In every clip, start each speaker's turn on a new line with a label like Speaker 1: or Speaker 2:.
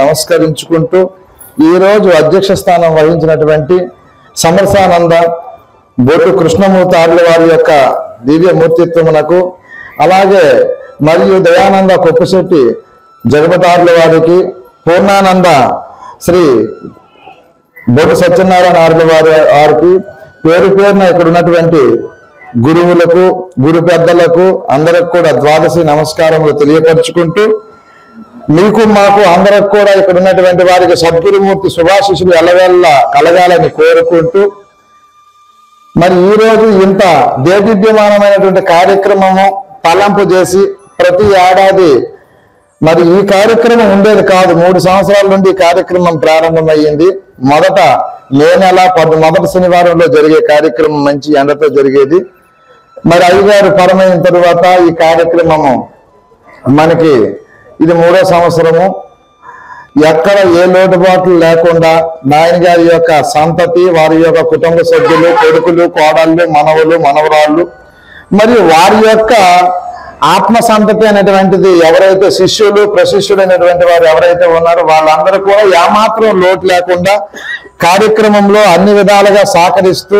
Speaker 1: నమస్కరించుకుంటూ ఈరోజు అధ్యక్ష స్థానం వహించినటువంటి సమరసానంద బోటు కృష్ణమూర్తి ఆర్ల వారి యొక్క దివ్య మూర్తిత్వమునకు, అలాగే మరియు దయానంద కొప్పుశెట్టి జగపతార్ల వారికి, పూర్ణానంద శ్రీ బోటు సత్యనారాయణ ఆర్ల వారికి పేరు పేరున ఇక్కడ ఉన్నటువంటి గురువులకు, గురు పెద్దలకు అందరికి కూడా ద్వాదశి నమస్కారములు తెలియపరుచుకుంటూ, మీకు మాకు అందరికి కూడా ఇక్కడ ఉన్నటువంటి వారికి సద్గురుమూర్తి శుభాశిషులు ఎల్లవేళ్ళ కలగాలని కోరుకుంటూ, మరి ఈరోజు ఇంత దేదీప్యమానమైనటువంటి కార్యక్రమము తలంపు చేసి ప్రతి ఏడాది మరి ఈ కార్యక్రమం ఉండేది కాదు. 3 సంవత్సరాల నుండి ఈ కార్యక్రమం ప్రారంభమయ్యింది. మొదట మే నెల మొదటి శనివారంలో జరిగే కార్యక్రమం మంచి ఎండతో జరిగేది. మరి అయ్యగారు పరమైన తరువాత ఈ కార్యక్రమము మనకి ఇది 3వ సంవత్సరము. ఎక్కడ ఏ లోటుబాట్లు లేకుండా నాయన గారి యొక్క సంతతి, వారి యొక్క కుటుంబ సభ్యులు, కొడుకులు, కోడళ్ళు, మనవలు, మనవరాళ్ళు, మరియు వారి యొక్క ఆత్మ సంతతి అనేటువంటిది ఎవరైతే శిష్యులు, ప్రశిష్యులు అనేటువంటి వారు ఎవరైతే ఉన్నారో వాళ్ళందరూ కూడా ఏమాత్రం లోటు లేకుండా కార్యక్రమంలో అన్ని విధాలుగా సహకరిస్తూ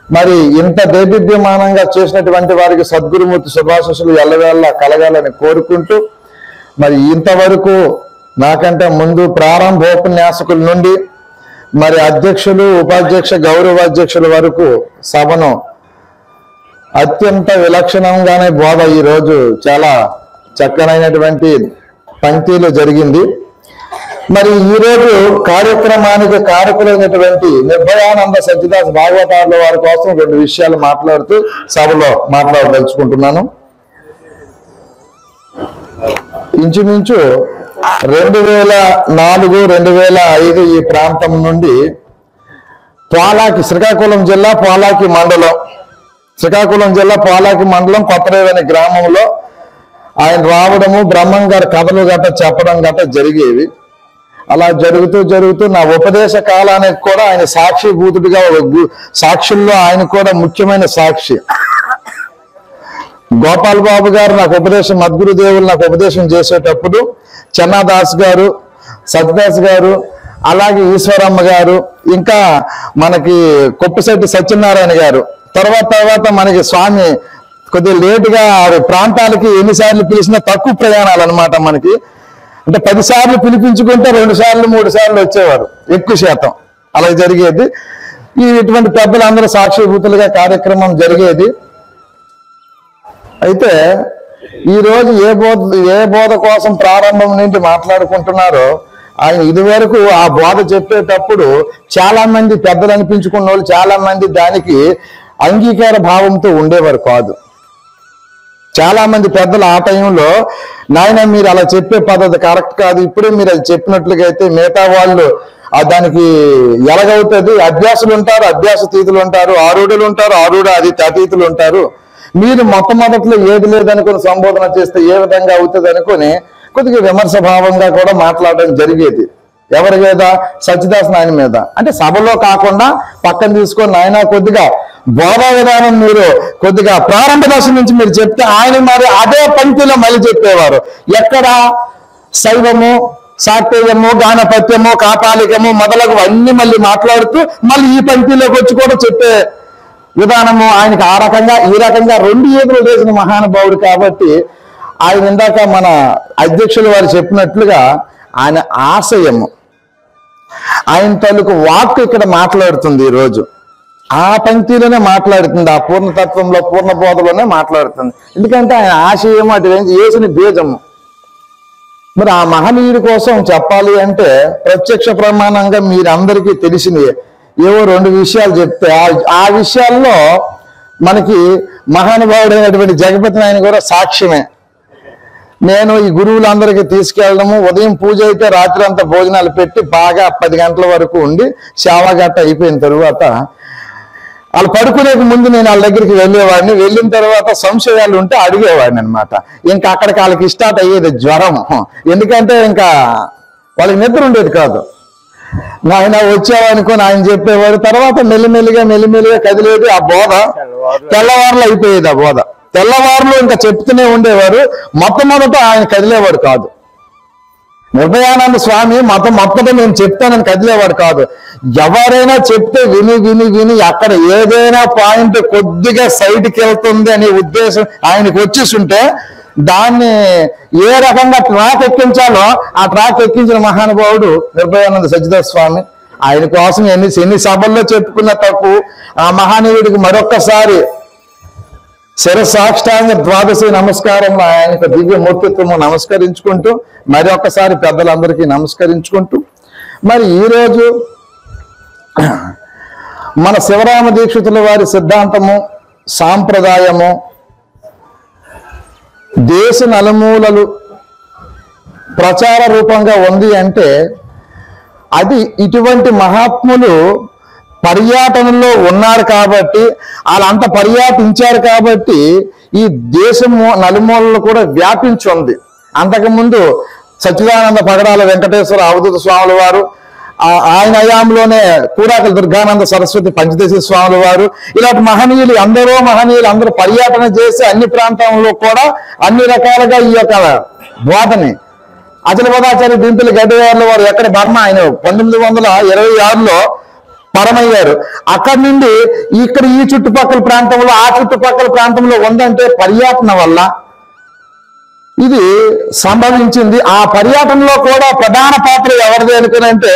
Speaker 1: మరి ఇంత దేదీప్యమానంగా చేసినటువంటి వారికి సద్గురుమూర్తి శుభాశిషులు ఎల్లవేళ్ళ కలగాలని కోరుకుంటూ, మరి ఇంతవరకు నాకంటే ముందు ప్రారంభోపన్యాసకుల నుండి మరి అధ్యక్షులు, ఉపాధ్యక్ష, గౌరవాధ్యక్షుల వరకు సభను అత్యంత విలక్షణంగానే బోధ ఈరోజు చాలా చక్కనైనటువంటి పంక్తిలో జరిగింది. మరి ఈరోజు కార్యక్రమానికి కారకులైనటువంటి నిర్భయానంద సత్యదాస్ భాగవతార్ల వారి కోసం 2 విషయాలు మాట్లాడుతూ సభలో మాట్లాడదలుచుకుంటున్నాను. ఇంచుమించు 2004, 2005 ఈ ప్రాంతం నుండి పోలాకి, శ్రీకాకుళం జిల్లా పోలాకి మండలం కొత్తరేవు అనే గ్రామంలో ఆయన రావడము, బ్రహ్మం గారి కథలు గట్ట చెప్పడం గట్ట జరిగేవి. అలా జరుగుతూ నా ఉపదేశ కాలానికి కూడా ఆయన సాక్షిభూతుడిగా, సాక్షుల్లో ఆయన కూడా ముఖ్యమైన సాక్షి. గోపాల్ బాబు గారు నాకు ఉపదేశం, మద్గురుదేవులు నాకు ఉపదేశం చేసేటప్పుడు చెన్నాదాస్ గారు, సత్యదాస్ గారు, అలాగే ఈశ్వరమ్మ గారు, ఇంకా మనకి కొప్పుశెట్టి సత్యనారాయణ గారు, తర్వాత మనకి స్వామి కొద్దిగా లేటుగా ప్రాంతాలకి ఎన్నిసార్లు పిలిచినా తక్కువ ప్రయాణాలు అనమాట. మనకి అంటే 10 సార్లు పిలిపించుకుంటే 2 సార్లు 3 సార్లు వచ్చేవారు, ఎక్కువ శాతం అలా జరిగేది. ఇటువంటి పెద్దలందరూ సాక్షిభూతులుగా కార్యక్రమం జరిగేది. అయితే ఈరోజు ఏ బోధ కోసం ప్రారంభం నుండి మాట్లాడుకుంటున్నారో, ఆయన ఇదివరకు ఆ బోధ చెప్పేటప్పుడు చాలా మంది పెద్దలు అనిపించుకున్న వాళ్ళు చాలా మంది దానికి అంగీకార భావంతో ఉండేవారు కాదు. చాలా మంది పెద్దలు ఆ టైంలో, నాయన మీరు అలా చెప్పే పద్ధతి కరెక్ట్ కాదు, ఇప్పుడే మీరు అది చెప్పినట్లుగా అయితే మిగతా వాళ్ళు దానికి ఎలాగవుతుంది, అభ్యాసులు ఉంటారు, అభ్యాసతీతులు ఉంటారు, ఆరుడులు ఉంటారు, అతీతులు ఉంటారు, మీరు మొట్టమొదట్లో ఏది లేదనుకుని సంబోధన చేస్తే ఏ విధంగా అవుతుంది అనుకుని కొద్దిగా విమర్శ భావంగా కూడా మాట్లాడడం జరిగేది. ఎవరి మీద? సత్యదాస్ నాయన మీద. అంటే సభలో కాకుండా పక్కన తీసుకొని, నాయన కొద్దిగా బోధా విధానం మీరు కొద్దిగా ప్రారంభ దశ నుంచి మీరు చెప్తే ఆయన మరి అదే పంక్తిలో మళ్ళీ చెప్పేవారు. ఎక్కడ శైవము, శాక్తేయము, గానపత్యము, కాపాలికము మొదలగు అన్ని మళ్ళీ మాట్లాడుతూ మళ్ళీ ఈ పంక్తిలోకి వచ్చి కూడా చెప్పే విధానము ఆయనకి ఆ రకంగా ఈ రకంగా 2 ఏదులు వేసిన మహానుభావుడు. కాబట్టి ఆయన ఇందాక మన అధ్యక్షులు వారు చెప్పినట్లుగా ఆయన ఆశయము, ఆయన తాలూకు వాక్కు ఇక్కడ మాట్లాడుతుంది. ఈరోజు ఆ పంక్తిలోనే మాట్లాడుతుంది, ఆ పూర్ణతత్వంలో, పూర్ణబోధలోనే మాట్లాడుతుంది. ఎందుకంటే ఆయన ఆశయం అటువంటి యేసుని బీజము. మరి ఆ మహనీయుడి కోసం చెప్పాలి అంటే ప్రత్యక్ష ప్రమాణంగా మీరందరికీ తెలిసినవి ఏవో 2 విషయాలు చెప్తే, ఆ విషయాల్లో మనకి మహానుభావుడైనటువంటి జగపతి నాయన కూడా సాక్ష్యమే. నేను ఈ గురువులందరికీ తీసుకెళ్ళడము, ఉదయం పూజ అయితే రాత్రి అంతా భోజనాలు పెట్టి బాగా 10 గంటల వరకు ఉండి సేవాగట్ట అయిపోయిన తరువాత వాళ్ళు పడుకునే ముందు నేను వాళ్ళ దగ్గరికి వెళ్ళేవాడిని. వెళ్ళిన తర్వాత సంశయాలు ఉంటే అడిగేవాడిని అనమాట. ఇంకా అక్కడికి వాళ్ళకి స్టార్ట్ అయ్యేది జ్వరం. ఎందుకంటే ఇంకా వాళ్ళకి నిద్ర ఉండేది కాదు. నాయన వచ్చావనుకొని ఆయన చెప్పేవాడు. తర్వాత మెల్లిమెల్లిగా కదిలేది ఆ బోధ. తెల్లవారులు అయిపోయేది ఆ బోధ. తెల్లవారులు ఇంకా చెప్తూనే ఉండేవారు. మొట్టమొదట ఆయన కదిలేవాడు కాదు. నిర్భయానంద స్వామి మొత్తం నేను చెప్తానని కదిలేవాడు కాదు. ఎవరైనా చెప్తే విని విని విని అక్కడ ఏదైనా పాయింట్ కొద్దిగా సైడ్కి వెళ్తుంది అనే ఉద్దేశం ఆయనకు వచ్చేస్తుంటే దాన్ని ఏ రకంగా ట్రాక్ ఎక్కించాలో ఆ ట్రాక్ ఎక్కించిన మహానుభావుడు నిర్భయానంద సచ్చిదానంద స్వామి. ఆయన కోసం ఎన్ని సభల్లో చెప్పుకున్న తప్పు. ఆ మహానీయుడికి మరొక్కసారి శిరసాష్టాంగ ద్వాదశి నమస్కారం, ఆయనకు దివ్య మూర్తిత్వము నమస్కరించుకుంటూ మరి ఒక్కసారి పెద్దలందరికీ నమస్కరించుకుంటూ, మరి ఈరోజు మన శివరామ దీక్షితుల వారి సిద్ధాంతము సాంప్రదాయము దేశ నలుమూలలు ప్రచార రూపంగా ఉంది అంటే అది ఇటువంటి మహాత్ములు పర్యటనలో ఉన్నారు కాబట్టి, వాళ్ళంతా పర్యటించారు కాబట్టి ఈ దేశము నలుమూలలు కూడా వ్యాపించి ఉంది. అంతకుముందు సచ్చిదానంద పగడాల వెంకటేశ్వర అవధూత స్వాముల వారు, ఆయన హయాంలోనే కూరాకల దుర్గానంద సరస్వతి పంచదశి స్వాముల వారు, ఇలాంటి మహనీయులు అందరూ పర్యటన చేసి అన్ని ప్రాంతాల్లో కూడా అన్ని రకాలుగా ఈ యొక్క బోధని అచల పదాచార్య దింపిలి గడ్డవార్ల వారు ఎక్కడ బర్మ ఆయన 1926లో పరమయ్యారు. అక్కడి నుండి ఇక్కడ ఈ చుట్టుపక్కల ప్రాంతంలో ఆ చుట్టుపక్కల ప్రాంతంలో ఉందంటే పర్యటన వల్ల ఇది సంభవించింది. ఆ పర్యటనలో కూడా ప్రధాన పాత్ర ఎవరిది అనుకునంటే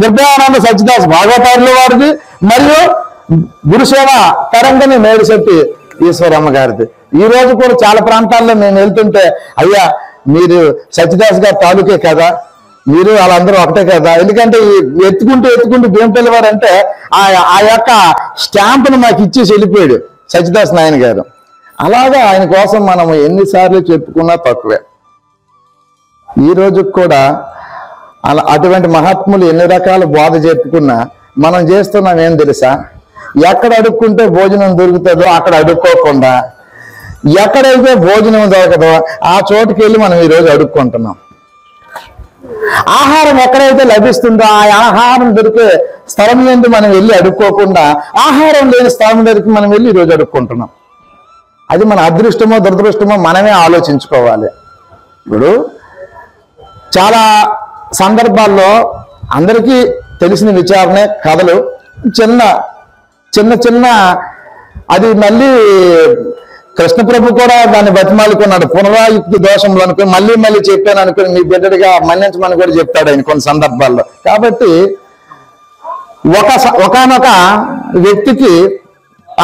Speaker 1: నిర్భయానంద సచ్చిదాస్ భాగవతారుల వారిది, మరియు గురుసేవ తరంగని మేడిశెట్టి ఈశ్వరమ్మ గారిది. ఈ రోజు కూడా చాలా ప్రాంతాల్లో నేను వెళ్తుంటే, అయ్యా మీరు సచ్చిదాస్ గారి తాలూకే కదా, మీరు వాళ్ళందరూ ఒకటే కదా, ఎందుకంటే ఎత్తుకుంటూ భీమపల్లి వారు అంటే ఆ యొక్క స్టాంపును మాకు ఇచ్చేసి వెళ్ళిపోయాడు సచ్చిదాస్ నాయన గారు. అలాగా ఆయన కోసం మనం ఎన్నిసార్లు చెప్పుకున్నా తక్కువే. ఈ రోజు కూడా అటువంటి మహాత్ములు ఎన్ని రకాల బోధ చెప్పుకున్నా మనం చేస్తున్నాం ఏం తెలుసా, ఎక్కడ అడుక్కుంటే భోజనం దొరుకుతుందో అక్కడ అడుక్కోకుండా, ఎక్కడైతే భోజనం దొరకదో ఆ చోటుకి వెళ్ళి మనం ఈరోజు అడుక్కుంటున్నాం. ఆహారం ఎక్కడైతే లభిస్తుందో ఆ ఆహారం దొరికే స్థలం ఏంటి మనం వెళ్ళి అడుక్కోకుండా, ఆహారం లేని స్థలం దగ్గరికి మనం వెళ్ళి ఈరోజు అడుక్కుంటున్నాం. అది మన అదృష్టమో దురదృష్టమో మనమే ఆలోచించుకోవాలి. ఇప్పుడు చాలా సందర్భాల్లో అందరికీ తెలిసిన విచారణే కథలు, చిన్న అది మళ్ళీ కృష్ణప్రభు కూడా దాన్ని బతిమాలుకున్నాడు. పునరాయుక్తి దోషంలో అనుకుని మళ్ళీ చెప్పాను అనుకుని మీ బిడ్డడిగా మన్నించమని కూడా చెప్తాడు ఆయన కొన్ని సందర్భాల్లో. కాబట్టి ఒకనొక వ్యక్తికి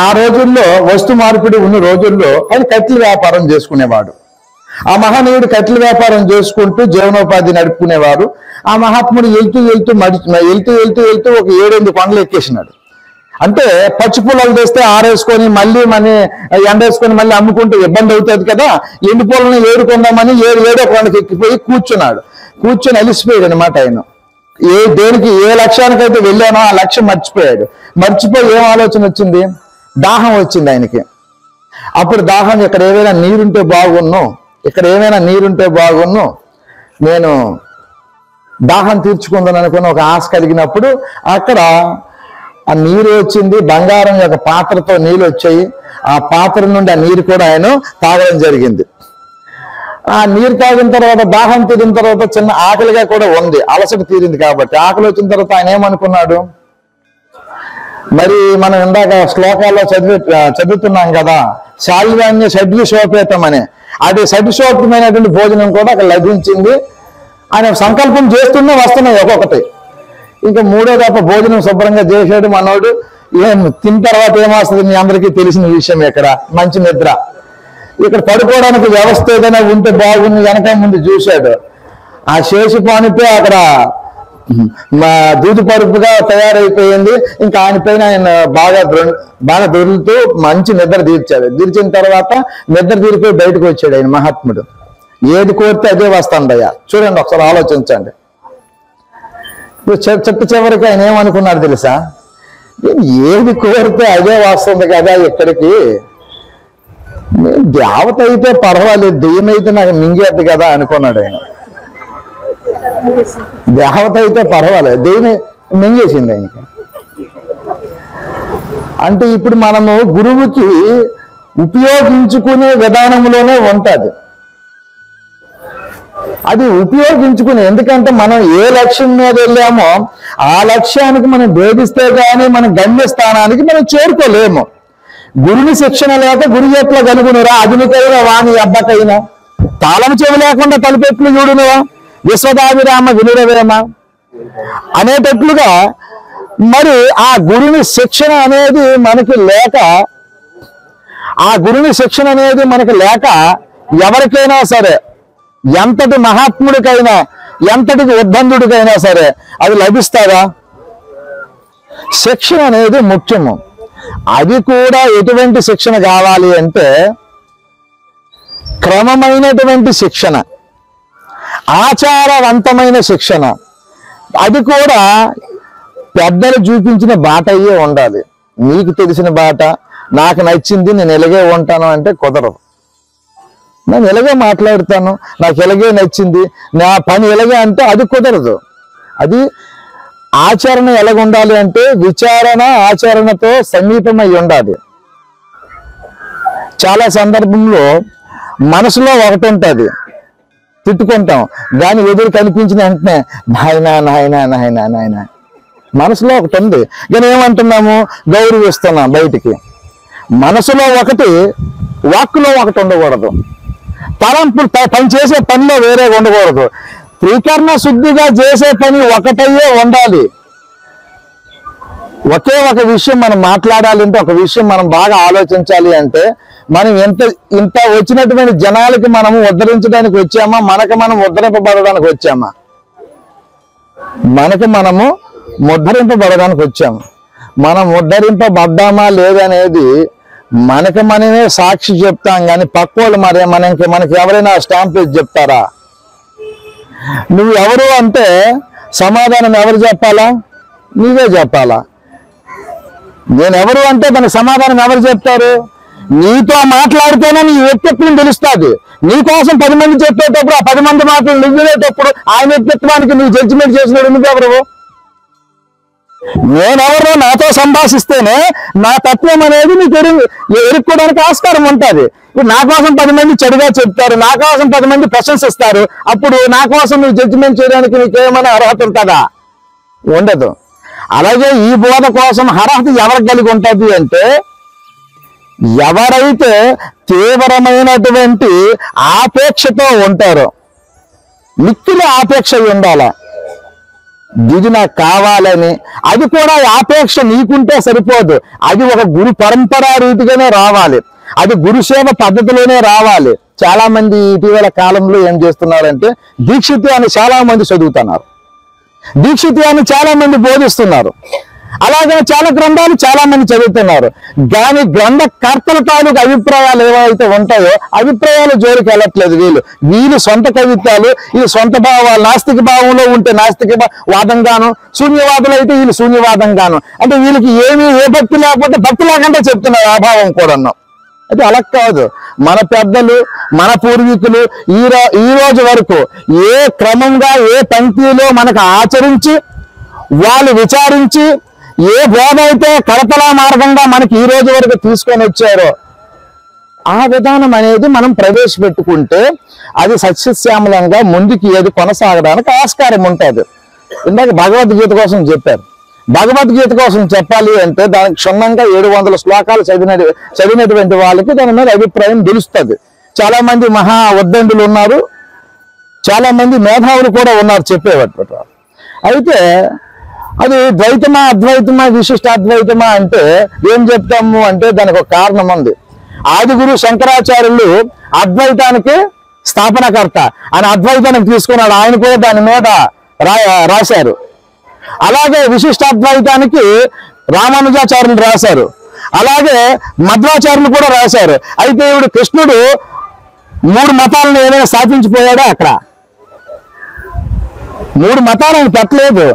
Speaker 1: ఆ రోజుల్లో వస్తు మార్పిడి ఉన్న రోజుల్లో ఆయన కట్టెల వ్యాపారం చేసుకునేవాడు. ఆ మహనీయుడు కట్టెల వ్యాపారం చేసుకుంటూ జీవనోపాధి నడుపుకునేవాడు. ఆ మహాత్ముడు వెళ్తూ ఒక 7-8 కొండలు ఎక్కేసినాడు. అంటే పచ్చి పొలాలు తెస్తే ఆరేసుకొని మళ్ళీ ఎండేసుకొని మళ్ళీ అమ్ముకుంటే ఇబ్బంది అవుతుంది కదా, ఎండు పొలను ఏడుకుందామని 7 కొండకి ఎక్కిపోయి కూర్చొని అలిసిపోయాడు అనమాట. ఆయన దేనికి ఏ లక్ష్యానికైతే వెళ్ళానో ఆ లక్ష్యం మర్చిపోయి ఏం ఆలోచన వచ్చింది, దాహం వచ్చింది ఆయనకి. అప్పుడు దాహం, ఇక్కడ ఏమైనా నీరుంటే బాగున్ను నేను దాహం తీర్చుకుందాను అనుకుని ఒక ఆశ కలిగినప్పుడు అక్కడ ఆ నీరు వచ్చింది. బంగారం యొక్క పాత్రతో నీళ్ళు వచ్చాయి. ఆ పాత్ర నుండి ఆ నీరు కూడా ఆయన తాగడం జరిగింది. ఆ నీరు తాగిన తర్వాత దాహం తీరిన తర్వాత చిన్న ఆకలిగా కూడా ఉంది, అలసట తీరింది కాబట్టి. ఆకలి వచ్చిన తర్వాత ఆయన ఏమనుకున్నాడు, మరి మనం ఇందాక శ్లోకాల్లో చదువుతున్నాం కదా, శాల్వాన్య షడ్విశోపేతం అనే, అది షడ్విశోపమైనటువంటి భోజనం కూడా అక్కడ లభించింది. ఆయన సంకల్పం చేస్తూనే వస్తున్నాయి ఒక్కొక్కటి. ఇంకా 3వ దఫ భోజనం శుభ్రంగా చేశాడు మనోడు. తిన్న తర్వాత ఏమొస్తుంది మీ అందరికీ తెలిసిన విషయం, ఇక్కడ మంచి నిద్ర. ఇక్కడ పడుకోవడానికి వ్యవస్థ ఏదైనా ఉంటే బాగుంది వెనక ముందు చూశాడు. ఆ శేషు పానిపే అక్కడ దూది పరుపుగా తయారైపోయింది. ఇంకా ఆయన పైన ఆయన బాగా దొరుకుతూ మంచి నిద్ర తీర్చాడు. తీర్చిన తర్వాత నిద్ర తీరిపోయి బయటకు వచ్చాడు ఆయన మహాత్ముడు. ఏది కోరితే అదే వస్తుందయ్యా. చూడండి ఒకసారి ఆలోచించండి. చివరికి ఆయన ఏమనుకున్నాడు తెలుసా, ఏది కోరితే అదే వస్తుంది కదా, ఇక్కడికి దేవత అయితే పర్వాలేదు, దెయ్యం అయితే నాకు మింగేద్దు కదా అనుకున్నాడు ఆయన. దేవత అయితే పర్వాలేదు, దెయ్యం మింగేసింది ఆయనకి. అంటే ఇప్పుడు మనము గురువుకి ఉపయోగించుకునే విధానంలోనే ఉంటుంది. అది ఉపయోగించుకుని, ఎందుకంటే మనం ఏ లక్ష్యం మీద వెళ్ళామో ఆ లక్ష్యానికి మనం భేదిస్తే కానీ మన గమ్యస్థానానికి మనం చేరుకోలేము. గురుని శిక్షణ లేక గురు ఎట్లా కనుగొనురా, అదునికైనా వాణి అబ్బకైనా, తాళం చెవి లేకుండా తలుపెట్లు చూడునువా, విశ్వదాభిరామ వినురవేమ అనేటట్లుగా మరి ఆ గురుని శిక్షణ అనేది మనకి లేక, ఆ గురుని శిక్షణ అనేది మనకి లేక ఎవరికైనా సరే, ఎంతటి మహాత్ముడికైనా ఎంతటికి ఉద్దండుడికైనా సరే అది లభిస్తారా? శిక్షణ అనేది ముఖ్యము. అది కూడా ఎటువంటి శిక్షణ కావాలి అంటే క్రమమైనటువంటి శిక్షణ, ఆచారవంతమైన శిక్షణ. అది కూడా పెద్దలు చూపించిన బాట అయ్యే ఉండాలి. నీకు తెలిసిన బాట, నాకు నచ్చింది, నేను ఎలాగే ఉంటాను అంటే కుదరదు. నేను ఎలాగే మాట్లాడతాను, నాకు ఎలాగే నచ్చింది, నా పని ఎలాగే అంటే అది కుదరదు. అది ఆచరణ ఎలాగ ఉండాలి అంటే విచారణ ఆచరణతో సమీపమై ఉండాలి. చాలా సందర్భంలో మనసులో ఒకటి ఉంటుంది, తిట్టుకుంటాం, దాని ఎదురు కనిపించిన వెంటనే నాయనా నాయనా నాయనా నాయనా, మనసులో ఒకటి ఉంది కానీ ఏమంటున్నాము, గౌరవిస్తున్నాం బయటికి. మనసులో ఒకటి, వాక్కులో ఒకటి ఉండకూడదు. తలంపు పని చేసే పనిలో వేరే ఉండకూడదు. త్రికరణ శుద్ధిగా చేసే పని ఒకటయ్యే ఉండాలి. ఒకే ఒక విషయం మనం మాట్లాడాలి అంటే, ఒక విషయం మనం బాగా ఆలోచించాలి అంటే, మనం ఇంత వచ్చినటువంటి జనాలకి మనము ఉద్ధరించడానికి వచ్చామా, మనకు మనం ఉద్ధరింపబడడానికి వచ్చామా? మనకి మనము ఉద్ధరింపబడడానికి వచ్చాము. మనం ఉద్ధరింపబడ్డామా లేదనేది మనకి మనమే సాక్షి చెప్తాం, కానీ పక్కోళ్ళు మరి మనకి ఎవరైనా స్టాంప్ వేసి చెప్తారా? నువ్వు ఎవరు అంటే సమాధానం ఎవరు చెప్పాలా? నీవే చెప్పాలా. నేను ఎవరు అంటే దానికి సమాధానం ఎవరు చెప్తారు? నీతో మాట్లాడితేనే నీ వ్యక్తిత్వం తెలుస్తుంది. నీకోసం 10 మంది చెప్పేటప్పుడు ఆ 10 మంది మాటలు నిజమేటప్పుడు ఆయన వ్యక్తిత్వానికి నువ్వు జడ్జిమెంట్ చేసినాడు నువ్వెవరు? నేనెవరో నాతో సంభాషిస్తేనే నా తత్వం అనేది నీకు ఎరుక్కోవడానికి ఆస్కారం ఉంటుంది. ఇప్పుడు నా కోసం 10 మంది చెడుగా చెప్తారు, నా కోసం 10 మంది ప్రశంసిస్తారు. అప్పుడు నా కోసం నువ్వు జడ్జిమెంట్ చేయడానికి నీకేమైనా అర్హత ఉంటుందా? ఉండదు. అలాగే ఈ బోధ కోసం అర్హత ఎవరికి కలిగి ఉంటుంది అంటే, ఎవరైతే తీవ్రమైనటువంటి ఆపేక్షతో ఉంటారో, మిక్కిలి ఆపేక్ష ఉండాలా. ఇది నాకు కావాలని, అది కూడా ఆపేక్ష నీకుంటే సరిపోదు, అది ఒక గురు పరంపరా రీతిగానే రావాలి, అది గురుసేవ పద్ధతిలోనే రావాలి. చాలా మంది ఇటీవల కాలంలో ఏం చేస్తున్నారంటే దీక్షిత్యాన్ని చాలా మంది చదువుతున్నారు, దీక్షిత్యాన్ని చాలా మంది బోధిస్తున్నారు, అలాగే చాలా గ్రంథాలు చాలా మంది చదువుతున్నారు. దాని గ్రంథకర్తల తాలూకు అభిప్రాయాలు ఏవైతే ఉంటాయో అభిప్రాయాలు జోలికి వెళ్ళట్లేదు. వీళ్ళు సొంత కవిత్వాలు, ఈ సొంత భావాలు, నాస్తిక భావంలో ఉంటే నాస్తిక వాదంగాను, శూన్యవాదులు అయితే వీళ్ళు శూన్యవాదంగాను, అంటే వీళ్ళకి ఏ భక్తి లేకపోతే భక్తి లేకుండా చెప్తున్నారు ఆ భావం కూడా. అది అలా కాదు. మన పెద్దలు, మన పూర్వీకులు ఈ రోజు వరకు ఏ క్రమంగా ఏ పంక్తిలో మనకు ఆచరించి, వాళ్ళు విచారించి, ఏ బోధ అయితే కడపలా మార్గంగా మనకి ఈ రోజు వరకు తీసుకొని వచ్చారో ఆ విధానం అనేది మనం ప్రవేశపెట్టుకుంటే అది సస్యశ్యామలంగా ముందుకి ఏది కొనసాగడానికి ఆస్కారం ఉంటుంది. ఇందాక భగవద్గీత కోసం చెప్పారు. భగవద్గీత కోసం చెప్పాలి అంటే దానికి క్షుణ్ణంగా 700 శ్లోకాలు చదివినటువంటి వాళ్ళకి దాని మీద అభిప్రాయం తెలుస్తుంది. చాలా మంది మహా ఉద్దండులు ఉన్నారు, చాలా మంది మేధావులు కూడా ఉన్నారు చెప్పేవారు. అయితే అది ద్వైతమా అద్వైతమా విశిష్టాద్వైతమా అంటే ఏం చెప్తాము అంటే దానికి ఒక కారణం ఉంది. ఆదిగురు శంకరాచార్యులు అద్వైతానికి స్థాపనకర్త, ఆయన అద్వైతానికి తీసుకున్నాడు, ఆయన కూడా దాని మీద రాశారు. అలాగే విశిష్టాద్వైతానికి రామానుజాచార్యులు రాశారు, అలాగే మధ్వాచార్యులు కూడా రాశారు. అయితే ఇప్పుడు కృష్ణుడు 3 మతాలను ఏదైనా స్థాపించిపోయాడా? అక్కడ 3 మతాలను పెట్టలేదు.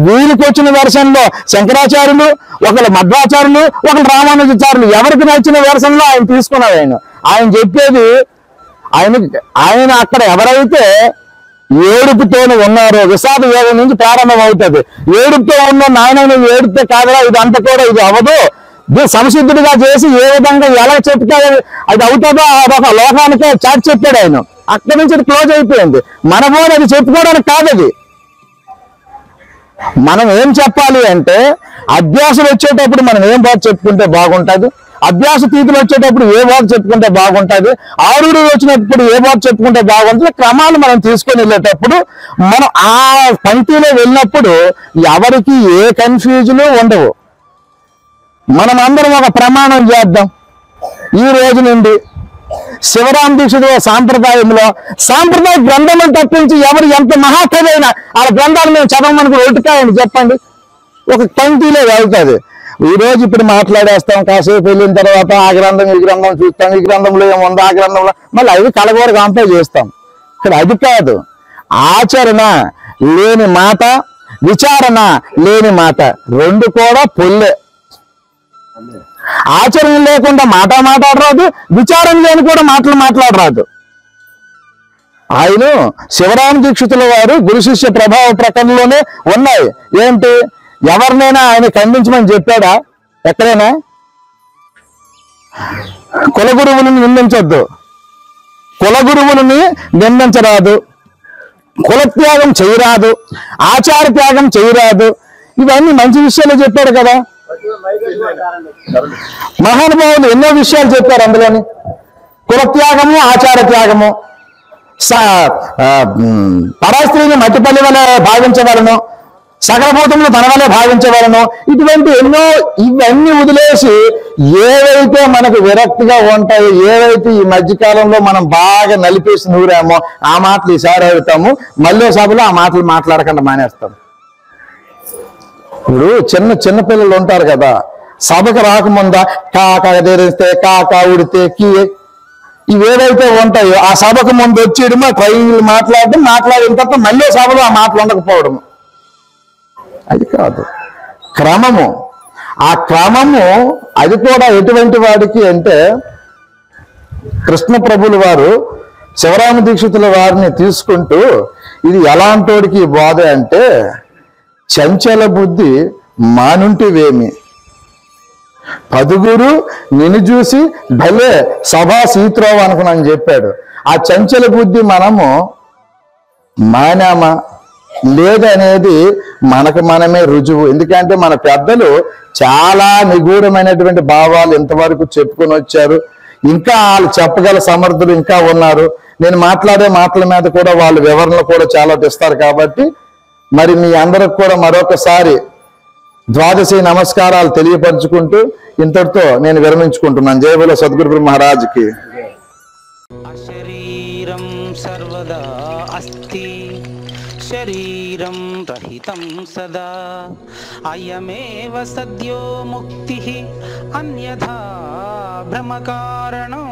Speaker 1: వీళ్ళకి వచ్చిన వెర్షన్లో శంకరాచార్యులు, ఒకళ్ళు మధ్వాచార్యులు, ఒకళ్ళు రామానుజాచార్యులు, ఎవరికి నచ్చిన వెర్షన్లో ఆయన తీసుకున్నాడు. ఆయన చెప్పేది ఆయన అక్కడ ఎవరైతే ఏడుపుతోనే ఉన్నారో, విషాద యోగం నుంచి ప్రారంభం అవుతుంది. ఏడుపుతో ఉన్న నాయన నువ్వు ఏడితే కాదురా, ఇదంతా కూడా ఇది అవ్వదు, సంసిద్ధుడిగా చేసి ఏ విధంగా ఎలా చెప్తా అది అవుతుందో అదొక లోకానికే చాటి చెప్పాడు ఆయన. అక్కడి నుంచి అది క్లోజ్ అయిపోయింది. మన బోధ అది చెప్పుకోవడానికి కాదు. అది మనం ఏం చెప్పాలి అంటే, అభ్యాసం వచ్చేటప్పుడు మనం ఏం బోధ చెప్పుకుంటే బాగుంటుంది, అభ్యాస తీతులు వచ్చేటప్పుడు ఏ బోధ చెప్పుకుంటే బాగుంటుంది, ఆరుడు వచ్చినప్పుడు ఏ బోధ చెప్పుకుంటే బాగుంటుంది, క్రమాలు మనం తీసుకొని వెళ్ళేటప్పుడు మనం ఆ పంక్తిలో వెళ్ళినప్పుడు ఎవరికి ఏ కన్ఫ్యూజన్ ఉండవు. మనం అందరం ఒక ప్రమాణం చేద్దాం. ఈ రోజు నుండి శివరామ దీక్షితుల సాంప్రదాయంలో సాంప్రదాయ గ్రంథాలను తప్పించి ఎవరు ఎంత మహాకవైనా ఆ గ్రంథాలు మేము చదవమనుకుని ఒట్టుకాయండి చెప్పండి, ఒక పంక్తిలో వెళ్తుంది. ఈ రోజు ఇప్పుడు మాట్లాడేస్తాం, కాసేపు వెళ్ళిన తర్వాత ఆ గ్రంథం ఈ గ్రంథం చూస్తాం, ఈ గ్రంథంలో ఏముందో ఆ గ్రంథంలో మళ్ళీ అవి కలగోర కంపేర్ చేస్తాం. ఇక్కడ అది కాదు. ఆచరణ లేని మాట, విచారణ లేని మాట రెండు కూడా పొల్లే. ఆచరణ లేకుండా మాట మాట్లాడరాదు, విచారణ లేని కూడా మాట్లాడరాదు. ఆయన శివరామ దీక్షితుల వారు గురు శిష్య ప్రభావ ప్రకటనలోనే ఉన్నాయి. ఏంటి, ఎవరినైనా ఆయన ఖండించమని చెప్పాడా? ఎక్కడైనా కులగురువుని నిందించొద్దు, కులగురువులని నిందించరాదు, కులత్యాగం చేయరాదు, ఆచార త్యాగం చేయరాదు. ఇవన్నీ మంచి విషయాలు చెప్పాడు కదా మహానుభావులు. ఎన్నో విషయాలు చెప్పారు అందులోని. కులత్యాగము, ఆచార త్యాగము, పరాస్త్రీని మట్టిపల్లి వలె భావించవలను, సకలభూతములు తన వలె భావించవలను, ఇటువంటి ఎన్నో. ఇవన్నీ వదిలేసి ఏవైతే మనకు విరక్తిగా ఉంటాయో, ఏవైతే ఈ మధ్యకాలంలో మనం బాగా నలిపేసి నూరామో ఆ మాటలు ఈసారి అవుతాము, మళ్ళీ సభలో ఆ మాటలు మాట్లాడకుండా మానేస్తాం. ఇప్పుడు చిన్న పిల్లలు ఉంటారు కదా, సభకు రాకముందా కాకా తెరిస్తే కాకా ఉడితే కీ ఇవేవైతే ఉంటాయో ఆ సభకు ముందు వచ్చేయడమో ట్రైన్లు మాట్లాడిన తర్వాత మళ్ళీ సభలో ఆ మాటలు ఉండకపోవడము. అది కాదు క్రమము. ఆ క్రమము అది కూడా ఎటువంటి వాడికి అంటే, కృష్ణ ప్రభుల వారు శివరామ దీక్షితుల వారిని తీసుకుంటూ ఇది ఎలాంటోడికి బోధ అంటే, చంచల బుద్ధి మానుంటివేమి, పదుగురు నిన్ను చూసి భలే సభా సీత్రోవ అనుకున్నాను చెప్పాడు. ఆ చంచల బుద్ధి మనము మానామా లేదనేది మనకు మనమే రుజువు. ఎందుకంటే మన పెద్దలు చాలా నిగూఢమైనటువంటి భావాలు ఇంతవరకు చెప్పుకొని వచ్చారు. ఇంకా వాళ్ళు చెప్పగల సమర్థులు ఇంకా ఉన్నారు. నేను మాట్లాడే మాటల మీద కూడా వాళ్ళు వివరణలు కూడా చాలా తెస్తారు. కాబట్టి మరి మీ అందరికి కూడా మరొకసారి ద్వాదశి నమస్కారాలు తెలియపరుచుకుంటూ ఇంతటితో నేను విరమించుకుంటున్నాను. జయ బోలో సద్గురు మహారాజ్కి.
Speaker 2: అశరీరం సర్వదా అస్తి శరీరం రహితం సదా అయమేవ సద్యో ముక్తి అన్యథా భ్రమకారణం